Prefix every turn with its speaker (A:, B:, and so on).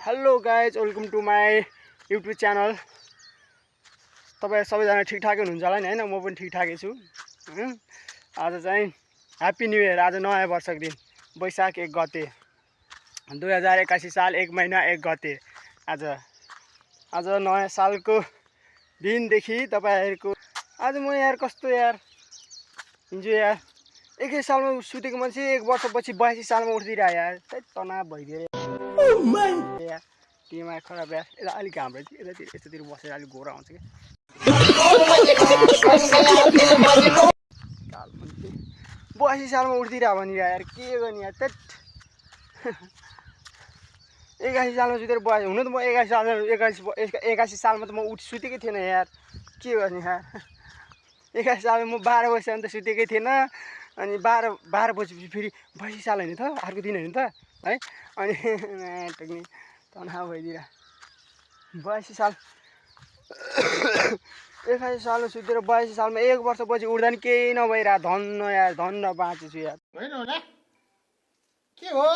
A: Hello guys, welcome to my YouTube channel. तपाईँ सबैजना ठिकठाकै हुनुहुन्छ होला नि हैन? म पनि ठिकठाकै छु। आज चाहिँ ह्याप्पी न्यू इयर। आज नयाँ वर्षको दिन वैशाख 1 गते 2081 साल 1 महिना 1 गते। आज नयाँ सालको दिनदेखि तपाईहरुको आज म यार कस्तो यार हिजो यार 21 सालमा सुतेको मान्छे 1 वर्षपछि 82 सालमा उठिदिरा यार। तनाव भइदियो यार। दिमाग खराब यार। यता अलिक हाम्रो यतातिर यतातिर बसेर अलिक घोर आउँछ कि 82 सालमा उठिदिरा भने यार के गर्ने यार। 81 सालमा सुतेर बस हुन त म 81 सालमा त म सुतेकै थिएन यार। के गर्ने यार। 81 सालमा म 12 वर्षसम्म त सुतेकै थिएन। अनि 12 बजेपछि फेरि 82 साल हैन त, अर्को दिन हैन त है। अनि टक्नी तनाव भइदिरा 82 साल 81 सालमा सुतेर 82 सालमा 1 वर्षपछि उठ्दा नि केही नभइरा। धन्न यार, धन्न बाँचेछु यार।
B: होइन होला के हो।